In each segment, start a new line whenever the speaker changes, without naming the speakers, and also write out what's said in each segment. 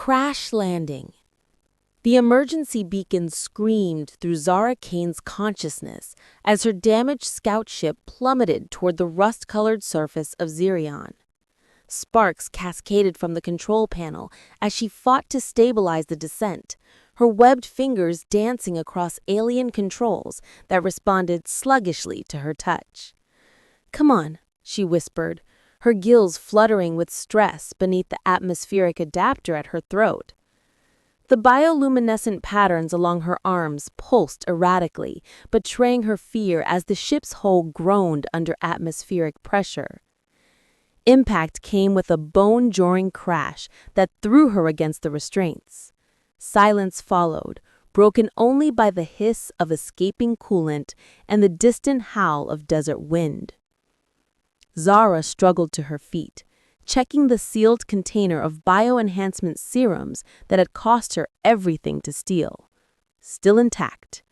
Crash landing. The emergency beacon screamed through Zara Kane's consciousness as her damaged scout ship plummeted toward the rust-colored surface of Zirion. Sparks cascaded from the control panel as she fought to stabilize the descent, her webbed fingers dancing across alien controls that responded sluggishly to her touch. "Come on," she whispered, her gills fluttering with stress beneath the atmospheric adapter at her throat. The bioluminescent patterns along her arms pulsed erratically, betraying her fear as the ship's hull groaned under atmospheric pressure. Impact came with a bone-jarring crash that threw her against the restraints. Silence followed, broken only by the hiss of escaping coolant and the distant howl of desert wind. Zara struggled to her feet, checking the sealed container of bioenhancement serums that had cost her everything to steal. Still intact.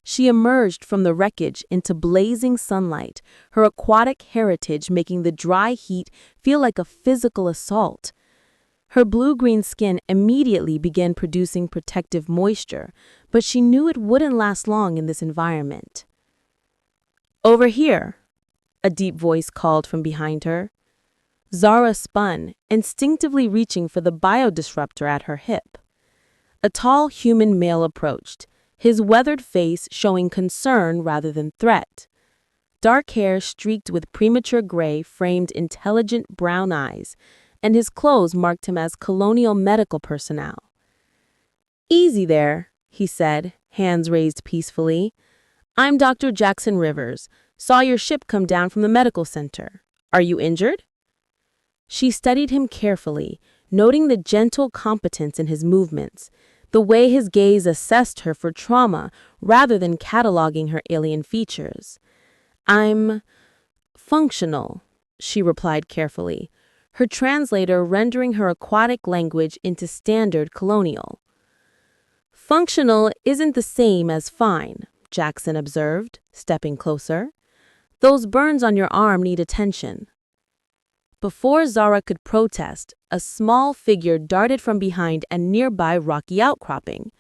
She emerged from the wreckage into blazing sunlight, her aquatic heritage making the dry heat feel like a physical assault. Her blue-green skin immediately began producing protective moisture, but she knew it wouldn't last long in this environment. "Over here," a deep voice called from behind her. Zara spun, instinctively reaching for the biodisruptor at her hip. A tall human male approached, his weathered face showing concern rather than threat. Dark hair streaked with premature gray framed intelligent brown eyes, and his clothes marked him as colonial medical personnel. "Easy there," he said, hands raised peacefully. "I'm Dr. Jackson Rivers. Saw your ship come down from the medical center. Are you injured?" She studied him carefully, noting the gentle competence in his movements, the way his gaze assessed her for trauma rather than cataloging her alien features. "I'm functional," she replied carefully, her translator rendering her aquatic language into standard colonial. "Functional isn't the same as fine," Jackson observed, stepping closer. "Those burns on your arm need attention." Before Zara could protest, a small figure darted from behind a nearby rocky outcropping.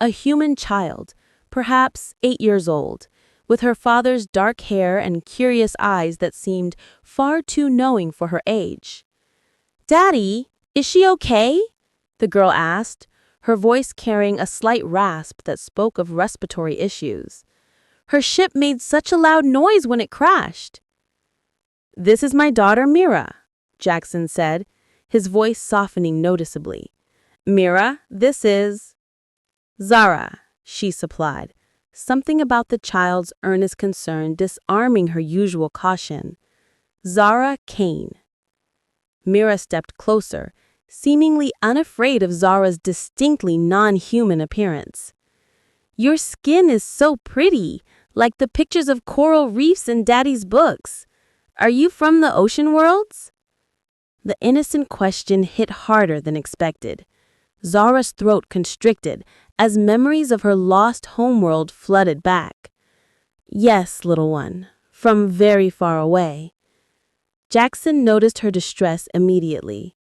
A human child, perhaps 8 years old, with her father's dark hair and curious eyes that seemed far too knowing for her age. "Daddy, is she okay?" the girl asked, her voice carrying a slight rasp that spoke of respiratory issues. "Her ship made such a loud noise when it crashed." "This is my daughter Mira," Jackson said, his voice softening noticeably. "Mira, this is Zara," she supplied, something about the child's earnest concern disarming her usual caution. "Zara Kane." Mira stepped closer, seemingly unafraid of Zara's distinctly non-human appearance. "Your skin is so pretty, like the pictures of coral reefs in Daddy's books. Are you from the ocean worlds?" The innocent question hit harder than expected. Zara's throat constricted as memories of her lost homeworld flooded back. "Yes, little one, from very far away." Jackson noticed her distress immediately.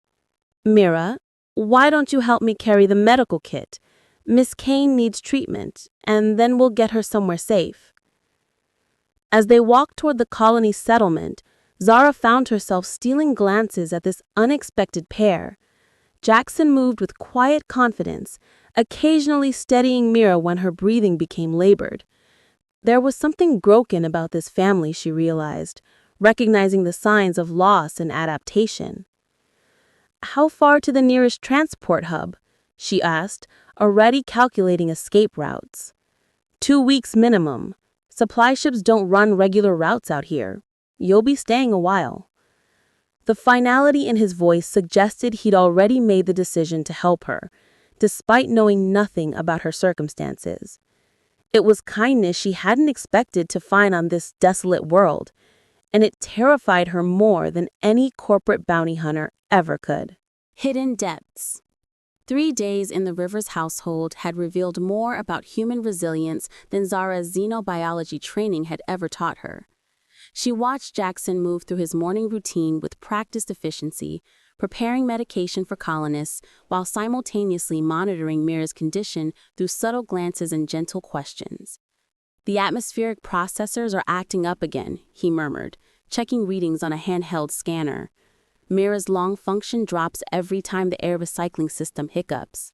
"Mira, why don't you help me carry the medical kit? Miss Kane needs treatment, and then we'll get her somewhere safe." As they walked toward the colony settlement, Zara found herself stealing glances at this unexpected pair. Jackson moved with quiet confidence, occasionally steadying Mira when her breathing became labored. There was something broken about this family, she realized, recognizing the signs of loss and adaptation. "How far to the nearest transport hub?" she asked, already calculating escape routes. 2 weeks minimum. Supply ships don't run regular routes out here. You'll be staying a while." The finality in his voice suggested he'd already made the decision to help her, despite knowing nothing about her circumstances. It was kindness she hadn't expected to find on this desolate world, and it terrified her more than any corporate bounty hunter ever could. Hidden depths. 3 days in the Rivers household had revealed more about human resilience than Zara's xenobiology training had ever taught her. She watched Jackson move through his morning routine with practiced efficiency,
preparing medication for colonists while simultaneously monitoring Mira's condition through subtle glances and gentle questions. "The atmospheric processors are acting up again," he murmured, checking readings on a handheld scanner. "Mira's lung function drops every time the air recycling system hiccups."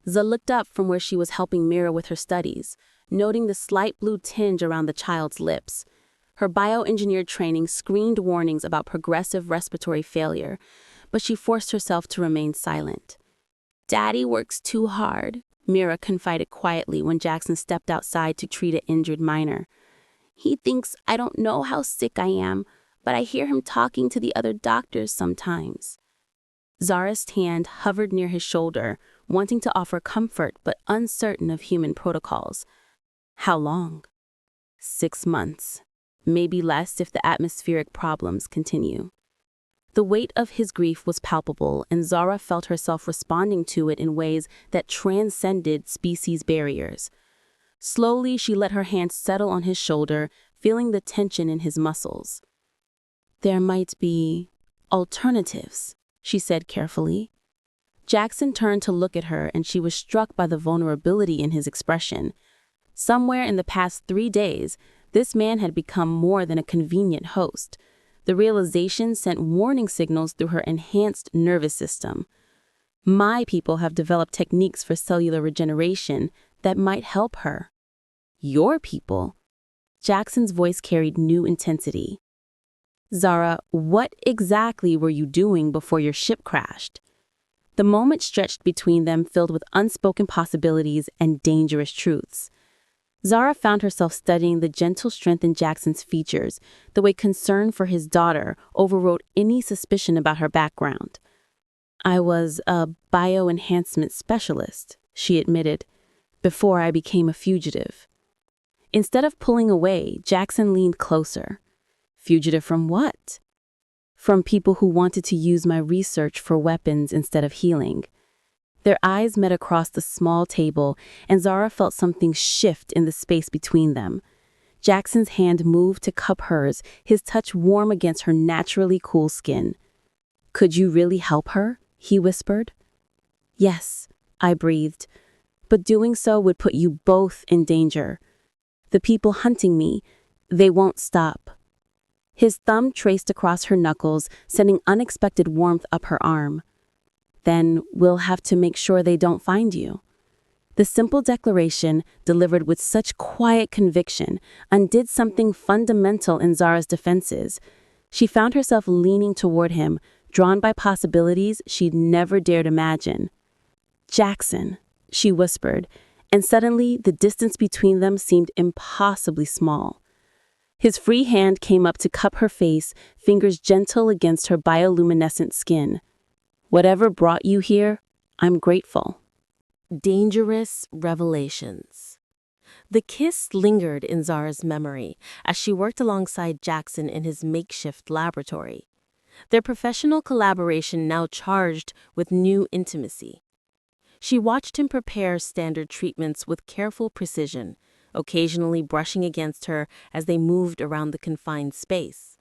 Za looked up from where she was helping Mira with her studies, noting the slight blue tinge around the child's lips. Her bioengineered training screened warnings about progressive respiratory failure, but she forced herself to remain silent. "Daddy works too hard," Mira confided quietly when Jackson stepped outside to treat an injured minor. "He thinks I don't know how sick I am, but I hear him talking to the other doctors sometimes." Zara's hand hovered near his shoulder, wanting to offer comfort but uncertain of human protocols. "How long?" "6 months. Maybe less if the atmospheric problems continue." The weight of his grief was palpable, and Zara felt herself responding to it in ways that transcended species barriers. Slowly, she let her hand settle on his shoulder, feeling the tension in his muscles. "There might be alternatives," she said carefully. Jackson turned to look at her, and she was struck by the vulnerability in his expression. Somewhere in the past 3 days, this man had become more than a convenient host. The realization sent warning signals through her enhanced nervous system. "My people have developed techniques for cellular regeneration that might help her." "Your people?" Jackson's voice carried new intensity. "Zara, what exactly were you doing before your ship crashed?" The moment stretched between them, filled with unspoken possibilities and dangerous truths. Zara found herself studying the gentle strength in Jackson's features, the way concern for his daughter overrode any suspicion about her background. "I was a bioenhancement specialist," she admitted, "before I became a fugitive." Instead of pulling away, Jackson leaned closer. "Fugitive from what?" "From people who wanted to use my research for weapons instead of healing." Their eyes met across the small table, and Zara felt something shift in the space between them. Jackson's hand moved to cup hers, his touch warm against her naturally cool skin. "Could you really help her?" he whispered. "Yes," I breathed, "but doing so would put you both in danger. The people hunting me, they won't stop." His thumb traced across her knuckles, sending unexpected warmth up her arm. "Then we'll have to make sure they don't find you." The simple declaration, delivered with such quiet conviction, undid something fundamental in Zara's defenses. She found herself leaning toward him, drawn by possibilities she'd never dared imagine. "Jackson," she whispered, and suddenly the distance between them seemed impossibly small. His free hand came up to cup her face, fingers gentle against her bioluminescent skin. "Whatever brought you here, I'm grateful."
Dangerous revelations. The kiss lingered in Zara's memory as she worked alongside Jackson in his makeshift laboratory. Their professional collaboration now charged with new intimacy. She watched him prepare standard treatments with careful precision, occasionally brushing against her as they moved around the confined space.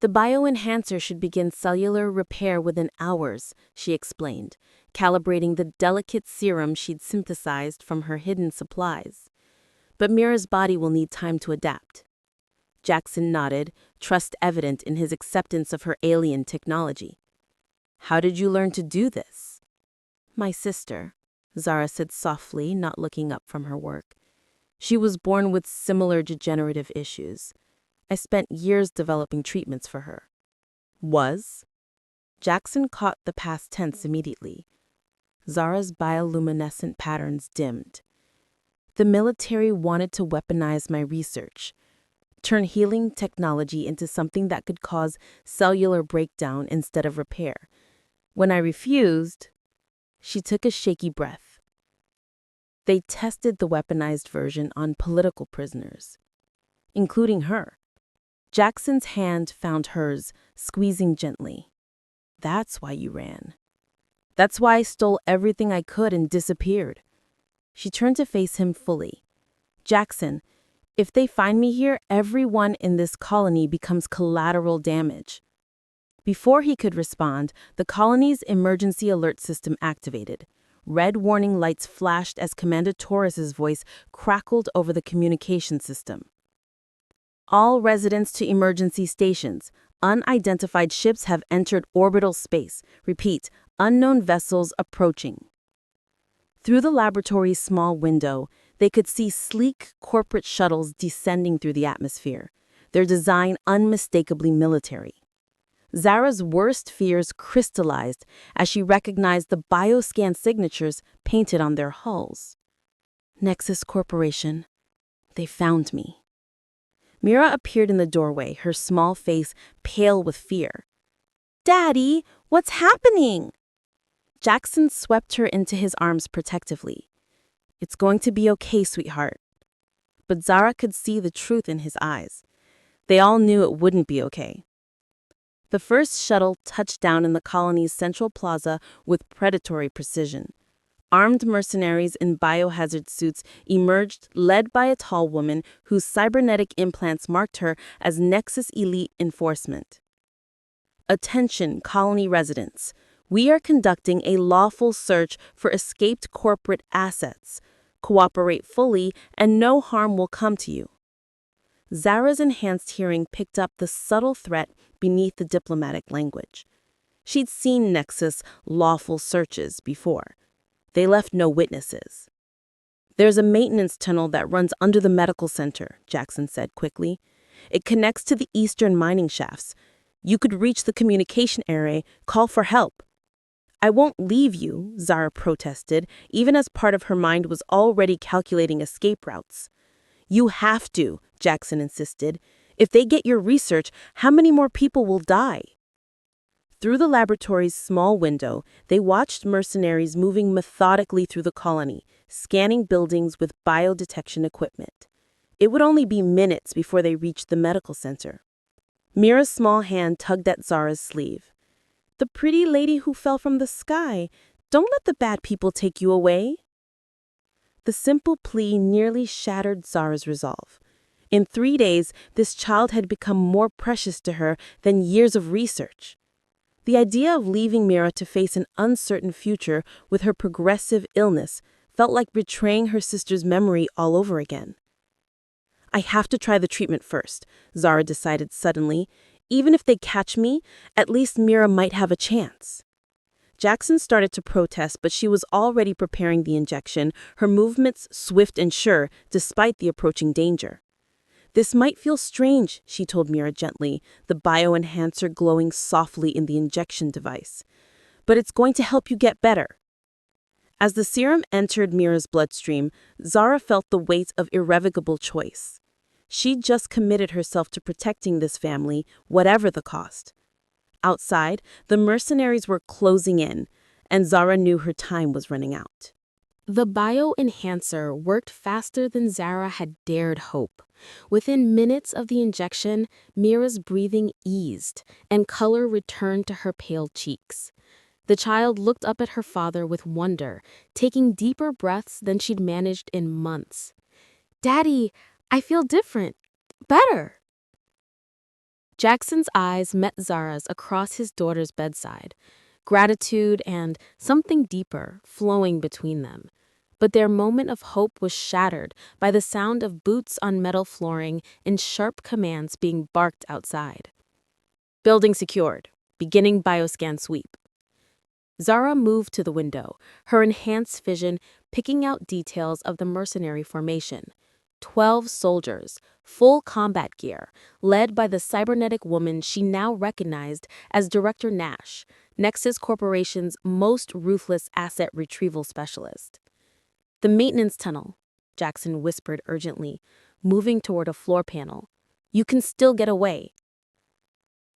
"The bioenhancer should begin cellular repair within hours," she explained, calibrating the delicate serum she'd synthesized from her hidden supplies. "But Mira's body will need time to adapt." Jackson nodded, trust evident in his acceptance of her alien technology. "How did you learn to do this?" "My sister," Zara said softly, not looking up from her work. "She was born with similar degenerative issues. I spent years developing treatments for her." "Was?" Jackson caught the past tense immediately. Zara's bioluminescent patterns dimmed. "The military wanted to weaponize my research, turn healing technology into something that could cause cellular breakdown instead of repair. When I refused," she took a shaky breath, "they tested the weaponized version on political prisoners, including her." Jackson's hand found hers, squeezing gently. "That's why you ran. That's why I stole everything I could and disappeared." She turned to face him fully. "Jackson, if they find me here, everyone in this colony becomes collateral damage." Before he could respond, the colony's emergency alert system activated. Red warning lights flashed as Commander Torres's voice crackled over the communication system. All residents to emergency stations. Unidentified ships have entered orbital space. Repeat, unknown vessels approaching. Through the laboratory's small window, they could see sleek corporate shuttles descending through the atmosphere, their design unmistakably military. Zara's worst fears crystallized as she recognized the bioscan signatures painted on their hulls. Nexus Corporation. They found me. Mira appeared in the doorway, her small face pale with fear. Daddy, what's happening? Jackson swept her into his arms protectively. It's going to be okay, sweetheart. But Zara could see the truth in his eyes. They all knew it wouldn't be okay. The first shuttle touched down in the colony's central plaza with predatory precision. Armed mercenaries in biohazard suits emerged, led by a tall woman whose cybernetic implants marked her as Nexus Elite Enforcement. Attention, colony residents. We are conducting a lawful search for escaped corporate assets. Cooperate fully, and no harm will come to you. Zara's enhanced hearing picked up the subtle threat beneath the diplomatic language. She'd seen Nexus lawful searches before. They left no witnesses. There's a maintenance tunnel that runs under the medical center, Jackson said quickly. It connects to the eastern mining shafts. You could reach the communication area, call for help. I won't leave you, Zara protested, even as part of her mind was already calculating escape routes. You have to, Jackson insisted. If they get your research, how many more people will die? Through the laboratory's small window, they watched mercenaries moving methodically through the colony, scanning buildings with biodetection equipment. It would only be minutes before they reached the medical center. Mira's small hand tugged at Zara's sleeve. The pretty lady who fell from the sky. Don't let the bad people take you away. The simple plea nearly shattered Zara's resolve. In 3 days, this child had become more precious to her than years of research. The idea of leaving Mira to face an uncertain future with her progressive illness felt like betraying her sister's memory all over again. I have to try the treatment first, Zara decided suddenly. Even if they catch me, at least Mira might have a chance. Jackson started to protest, but she was already preparing the injection, her movements swift and sure, despite the approaching danger. This might feel strange, she told Mira gently, the bioenhancer glowing softly in the injection device. But it's going to help you get better. As the serum entered Mira's bloodstream, Zara felt the weight of irrevocable choice. She'd just committed herself to protecting this family, whatever the cost. Outside, the mercenaries were closing in, and Zara knew her time was running out.
The bioenhancer worked faster than Zara had dared hope. Within minutes of the injection, Mira's breathing eased, and color returned to her pale cheeks. The child looked up at her father with wonder, taking deeper breaths than she'd managed in months. Daddy, I feel different. Better. Jackson's eyes met Zara's across his daughter's bedside, gratitude and something deeper flowing between them. But their moment of hope was shattered by the sound of boots on metal flooring and sharp commands being barked outside. Building secured. Beginning bioscan sweep. Zara moved to the window, her enhanced vision picking out details of the mercenary formation. 12 soldiers, full combat gear, led by the cybernetic woman she now recognized as Director Nash, Nexus Corporation's most ruthless asset retrieval specialist. The maintenance tunnel, Jackson whispered urgently, moving toward a floor panel. You can still get away.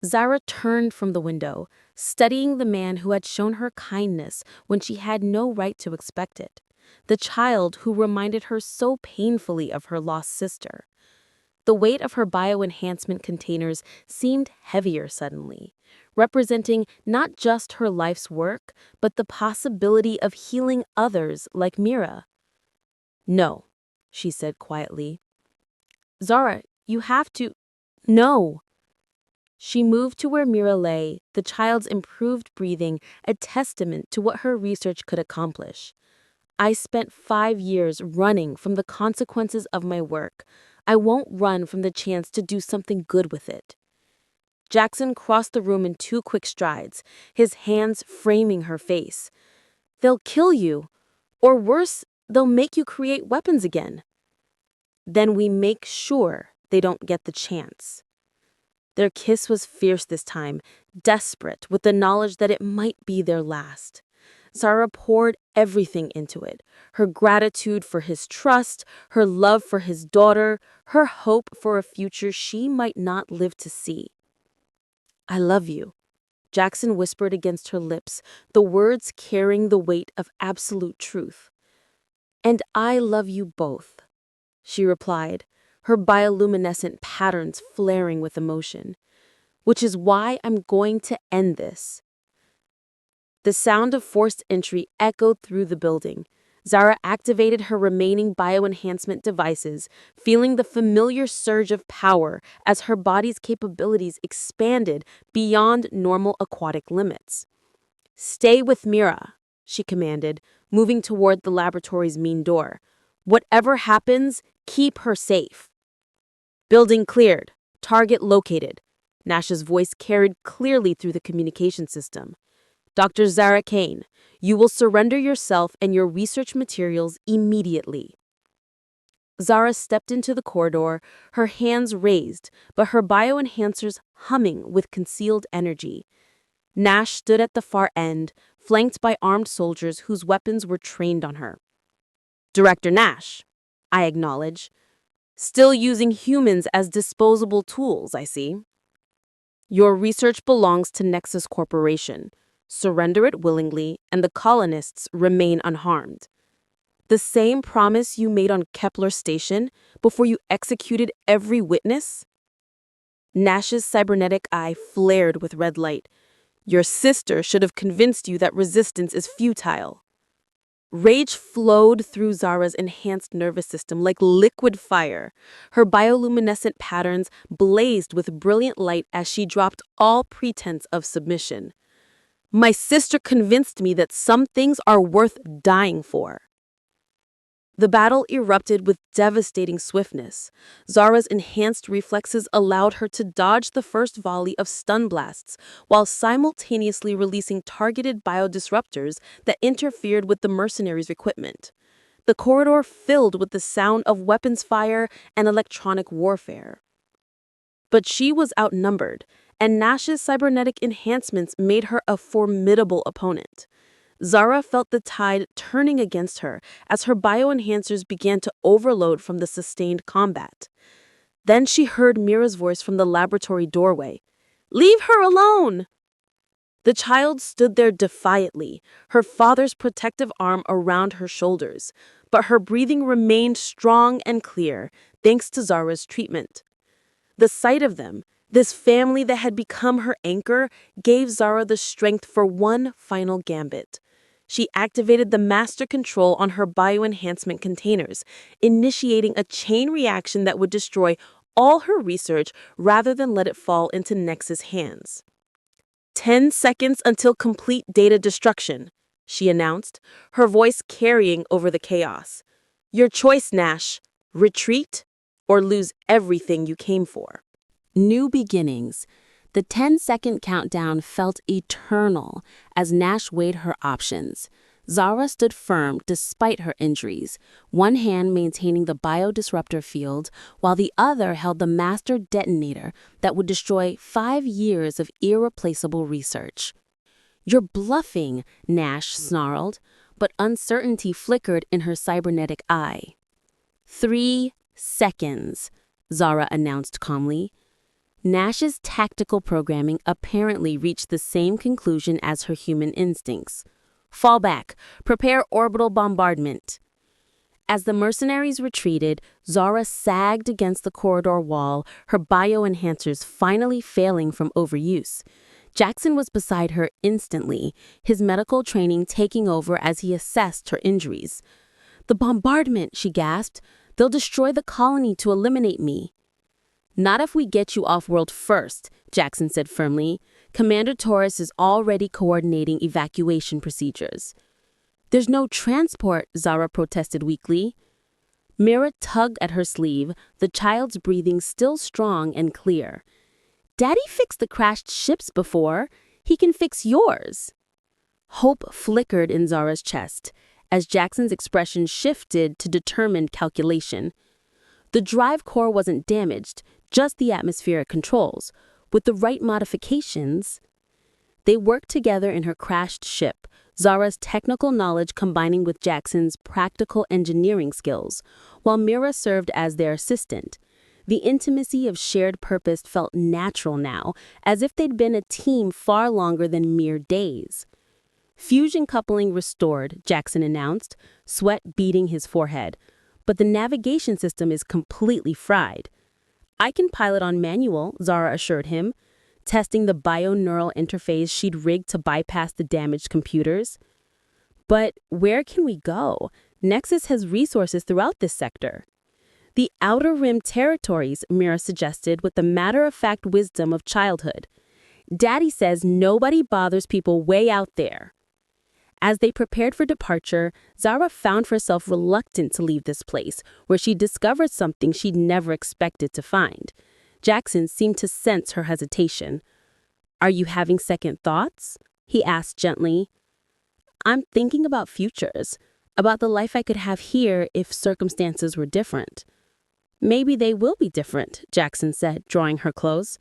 Zara turned from the window, studying the man who had shown her kindness when she had no right to expect it. The child who reminded her so painfully of her lost sister. The weight of her bioenhancement containers seemed heavier suddenly, representing not just her life's work, but the possibility of healing others like Mira. No, she said quietly. Zara, you have to. No.
She moved to where Mira lay, the child's improved breathing a testament to what her research could accomplish. I spent 5 years running from the consequences of my work. I won't run from the chance to do something good with it. Jackson crossed the room in 2 quick strides, his hands framing her face. They'll kill you. Or worse, they'll make you create weapons again. Then we make sure they don't get the chance. Their kiss was fierce this time, desperate with the knowledge that it might be their last. Zara poured everything into it, her gratitude for his trust, her love for his daughter, her hope for a future she might not live to see. I love you, Jackson whispered against her lips, the words carrying the weight of absolute truth. And I love you both, she replied, her bioluminescent patterns flaring with emotion. Which is why I'm going to end this. The sound of forced entry echoed through the building. Zara activated her remaining bioenhancement devices, feeling the familiar surge of power as her body's capabilities expanded beyond normal aquatic limits. Stay with Mira, she commanded, moving toward the laboratory's main door. Whatever happens, keep her safe. Building cleared. Target located. Nash's voice carried clearly through the communication system. Dr. Zara Kane, you will surrender yourself and your research materials immediately. Zara stepped into the corridor, her hands raised, but her bioenhancers humming with concealed energy. Nash stood at the far end, flanked by armed soldiers whose weapons were trained on her. Director Nash, I acknowledge. Still using humans as disposable tools, I see. Your research belongs to Nexus Corporation. Surrender it willingly, and the colonists remain unharmed. The same promise you made on Kepler Station before you executed every witness? Nash's cybernetic eye flared with red light. Your sister should have convinced you that resistance is futile. Rage flowed through Zara's enhanced nervous system like liquid fire. Her bioluminescent patterns blazed with brilliant light as she dropped all pretense of submission. My sister convinced me that some things are worth dying for. The battle erupted with devastating swiftness. Zara's enhanced reflexes allowed her to dodge the first volley of stun blasts while simultaneously releasing targeted biodisruptors that interfered with the mercenaries' equipment. The corridor filled with the sound of weapons fire and electronic warfare. But she was outnumbered, and Nash's cybernetic enhancements made her a formidable opponent. Zara felt the tide turning against her as her bioenhancers began to overload from the sustained combat. Then she heard Mira's voice from the laboratory doorway. Leave her alone! The child stood there defiantly, her father's protective arm around her shoulders, but her breathing remained strong and clear, thanks to Zara's treatment. The sight of them, this family that had become her anchor, gave Zara the strength for one final gambit. She activated the master control on her bioenhancement containers, initiating a chain reaction that would destroy all her research rather than let it fall into Nexus' hands. 10 seconds until complete data destruction, she announced, her voice carrying over the chaos. Your choice, Nash. Retreat or lose everything you came for.
New beginnings. The 10-second countdown felt eternal as Nash weighed her options. Zara stood firm despite her injuries, one hand maintaining the biodisruptor field, while the other held the master detonator that would destroy 5 years of irreplaceable research. You're bluffing, Nash snarled, but uncertainty flickered in her cybernetic eye. 3 seconds, Zara announced calmly. Nash's tactical programming apparently reached the same conclusion as her human instincts. Fall back. Prepare orbital bombardment. As the mercenaries retreated, Zara sagged against the corridor wall, her bioenhancers finally failing from overuse. Jackson was beside her instantly, his medical training taking over as he assessed her injuries. The bombardment, she gasped. They'll destroy the colony to eliminate me. Not if we get you off-world first, Jackson said firmly. Commander Torres is already coordinating evacuation procedures. There's no transport, Zara protested weakly. Mira tugged at her sleeve, the child's breathing still strong and clear. Daddy fixed the crashed ships before. He can fix yours. Hope flickered in Zara's chest as Jackson's expression shifted to determined calculation. The drive core wasn't damaged, just the atmospheric controls. With the right modifications, they worked together in her crashed ship, Zara's technical knowledge combining with Jackson's practical engineering skills, while Mira served as their assistant. The intimacy of shared purpose felt natural now, as if they'd been a team far longer than mere days. Fusion coupling restored, Jackson announced, sweat beading his forehead. But the navigation system is completely fried. I can pilot on manual, Zara assured him, testing the bio-neural interface she'd rigged to bypass the damaged computers. But where can we go? Nexus has resources throughout this sector. The Outer Rim territories, Mira suggested with the matter-of-fact wisdom of childhood. Daddy says nobody bothers people way out there. As they prepared for departure, Zara found herself reluctant to leave this place, where she discovered something she'd never expected to find. Jackson seemed to sense her hesitation. Are you having second thoughts? He asked gently. I'm thinking about futures, about the life I could have here if circumstances were different. Maybe they will be different, Jackson said, drawing her close.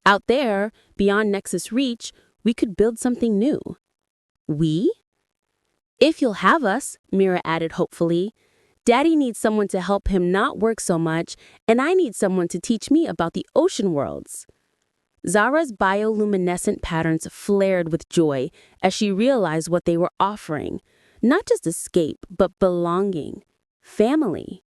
Out there, beyond Nexus reach, we could build something new. We? If you'll have us, Mira added hopefully. Daddy needs someone to help him not work so much, and I need someone to teach me about the ocean worlds. Zara's bioluminescent patterns flared with joy as she realized what they were offering. Not just escape, but belonging. Family.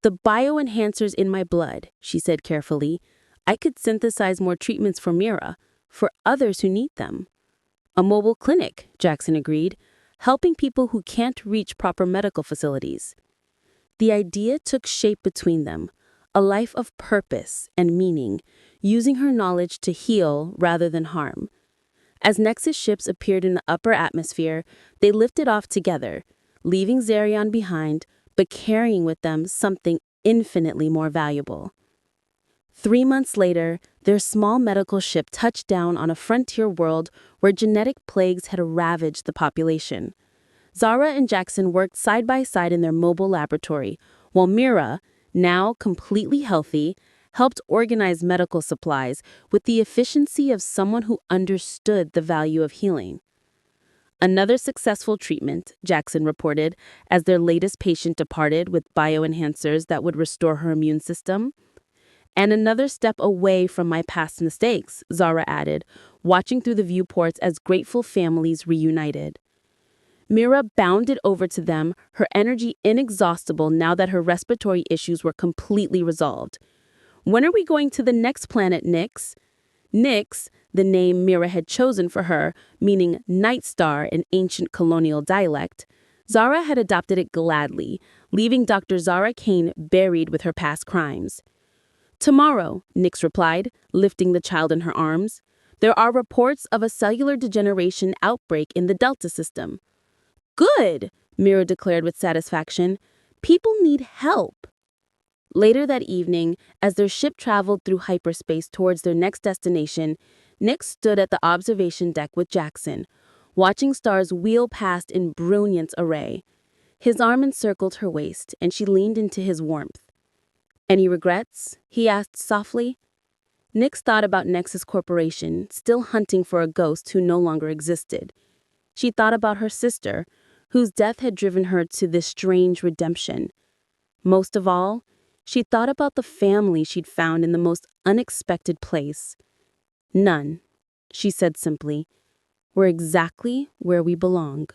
The bioenhancers in my blood, she said carefully. I could synthesize more treatments for Mira, for others who need them. A mobile clinic, Jackson agreed, helping people who can't reach proper medical facilities. The idea took shape between them, a life of purpose and meaning, using her knowledge to heal rather than harm. As Nexus ships appeared in the upper atmosphere, they lifted off together, leaving Zarion behind, but carrying with them something infinitely more valuable. 3 months later, their small medical ship touched down on a frontier world where genetic plagues had ravaged the population. Zara and Jackson worked side by side in their mobile laboratory, while Mira, now completely healthy, helped organize medical supplies with the efficiency of someone who understood the value of healing. Another successful treatment, Jackson reported, as their latest patient departed with bioenhancers that would restore her immune system. And another step away from my past mistakes, Zara added, watching through the viewports as grateful families reunited. Mira bounded over to them, her energy inexhaustible now that her respiratory issues were completely resolved. When are we going to the next planet, Nyx? Nyx, the name Mira had chosen for her, meaning night star in ancient colonial dialect, Zara had adopted it gladly, leaving Dr. Zara Kane buried with her past crimes. Tomorrow, Nyx replied, lifting the child in her arms. There are reports of a cellular degeneration outbreak in the Delta system. Good, Mira declared with satisfaction. People need help. Later that evening, as their ship traveled through hyperspace towards their next destination, Nyx stood at the observation deck with Jackson, watching stars wheel past in brilliant array. His arm encircled her waist, and she leaned into his warmth. Any regrets? He asked softly. Nyx thought about Nexus Corporation, still hunting for a ghost who no longer existed. She thought about her sister, whose death had driven her to this strange redemption. Most of all, she thought about the family she'd found in the most unexpected place. None, she said simply. We're exactly where we belong.